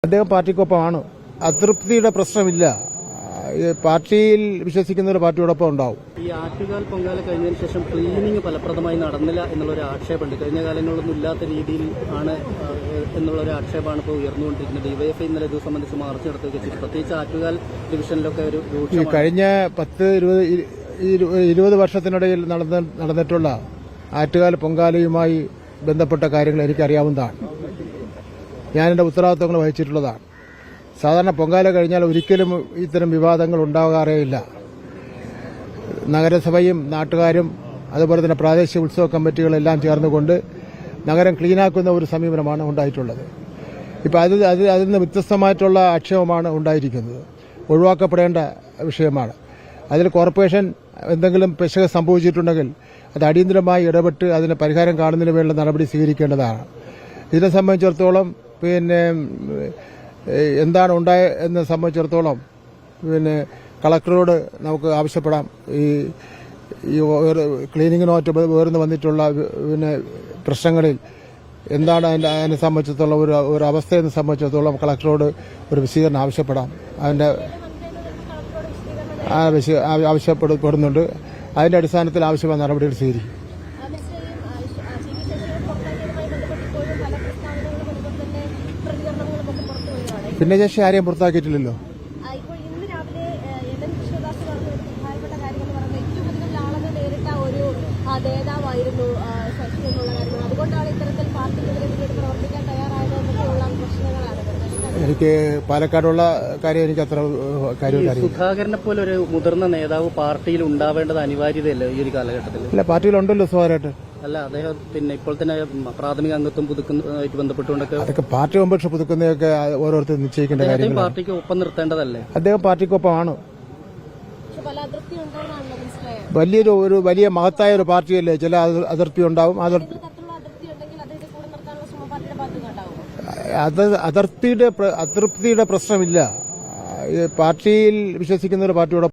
അദ്ദേഹം പാർട്ടിക്കൊപ്പമാണ്. അതൃപ്തിയുടെ പ്രശ്നമില്ല. പാർട്ടിയിൽ വിശ്വസിക്കുന്ന ഒരു പാർട്ടിയോടൊപ്പം ഉണ്ടാവും. ഈ ആറ്റുകാൽ പൊങ്കാല കഴിഞ്ഞതിന് ശേഷം ക്ലീനിങ് ഫലപ്രദമായി നടന്നില്ല എന്നുള്ളൊരു ആക്ഷേപമുണ്ട്. കഴിഞ്ഞ കാലങ്ങളിലൊന്നും ഇല്ലാത്ത രീതിയിൽ ആണ് എന്നുള്ളൊരു ആക്ഷേപമാണ് ഇപ്പോൾ ഉയർന്നുകൊണ്ടിരിക്കുന്നത്. ഡിവൈഎഫ്ഐ ഇന്നലെ ഇത് സംബന്ധിച്ച് മാർച്ച് നടത്തുകയൊക്കെ ചെയ്തു. പ്രത്യേകിച്ച് ആറ്റുകാൽ ഡിവിഷനിലൊക്കെ ഒരു ഈ കഴിഞ്ഞ 10-20 വർഷത്തിനിടയിൽ നടന്നിട്ടുള്ള ആറ്റുകാൽ പൊങ്കാലയുമായി ബന്ധപ്പെട്ട കാര്യങ്ങൾ എനിക്കറിയാവുന്നതാണ്. ഞാൻ എൻ്റെ ഉത്തരവാദിത്തങ്ങൾ വഹിച്ചിട്ടുള്ളതാണ്. സാധാരണ പൊങ്കാല കഴിഞ്ഞാൽ ഒരിക്കലും ഇത്തരം വിവാദങ്ങൾ ഉണ്ടാകാറേയില്ല. നഗരസഭയും നാട്ടുകാരും അതുപോലെ തന്നെ പ്രാദേശിക ഉത്സവ കമ്മിറ്റികളെല്ലാം ചേർന്നുകൊണ്ട് നഗരം ക്ലീനാക്കുന്ന ഒരു സമീപനമാണ് ഉണ്ടായിട്ടുള്ളത്. ഇപ്പം അതിൽ നിന്ന് വ്യത്യസ്തമായിട്ടുള്ള ആക്ഷേപമാണ് ഉണ്ടായിരിക്കുന്നത്. ഒഴിവാക്കപ്പെടേണ്ട വിഷയമാണ്. അതിൽ കോർപ്പറേഷൻ എന്തെങ്കിലും പിശക് സംഭവിച്ചിട്ടുണ്ടെങ്കിൽ അത് അടിയന്തരമായി ഇടപെട്ട് അതിന് പരിഹാരം കാണുന്നതിന് വേണ്ട നടപടി സ്വീകരിക്കേണ്ടതാണ്. ഇതിനെ സംബന്ധിച്ചിടത്തോളം എന്താണ് ഉണ്ടായെന്ന് സംബന്ധിച്ചിടത്തോളം കളക്ടറോട് നമുക്ക് ആവശ്യപ്പെടാം. ഈ ക്ലീനിങ്ങിനുമായിട്ട് വേർന്ന് വന്നിട്ടുള്ള പ്രശ്നങ്ങളിൽ എന്താണ് അതിനെ സംബന്ധിച്ചിടത്തോളം ഒരു അവസ്ഥയെ സംബന്ധിച്ചിടത്തോളം കളക്ടറോട് ഒരു വിശദീകരണം ആവശ്യപ്പെടാം. ആവശ്യപ്പെടുന്നുണ്ട്. അതിന്റെ അടിസ്ഥാനത്തിൽ ആവശ്യമായ നടപടികൾ സ്വീകരിക്കും. ഭിന്നശേഷി ആരെയും പുറത്താക്കിയിട്ടില്ലല്ലോ. എനിക്ക് പാലക്കാടുള്ള കാര്യം എനിക്ക് അത്ര കാര്യമില്ല. സുധാകരനെ പോലെ ഒരു മുതിർന്ന നേതാവ് പാർട്ടിയിൽ ഉണ്ടാവേണ്ടത് അനിവാര്യതയല്ലേ ഈ ഒരു കാലഘട്ടത്തിൽ? അല്ല, പാർട്ടിയിലുണ്ടല്ലോ സുധാകരനായിട്ട്. അല്ല, അദ്ദേഹം ഇപ്പോൾ തന്നെ പ്രാഥമിക അംഗത്വം പുതുക്കുന്നതായിട്ട് ബന്ധപ്പെട്ടുകൊണ്ടൊക്കെ അതൊക്കെ പാർട്ടി മെമ്പർഷിപ്പ് പുതുക്കുന്നതൊക്കെ ഓരോരുത്തർ നിശ്ചയിക്കേണ്ട കാര്യങ്ങൾ. പാർട്ടിക്ക് ഒപ്പം നിർത്തേണ്ടതല്ലേ? അദ്ദേഹം പാർട്ടിക്കൊപ്പമാണ്. വലിയ മഹത്തായ ഒരു പാർട്ടിയല്ലേ. ചില അതിർത്തി ഉണ്ടാവും. അതൃപ്തിയുടെ പ്രശ്നമില്ല. പാർട്ടിയിൽ വിശ്വസിക്കുന്ന ഒരു പാർട്ടിയോടൊപ്പം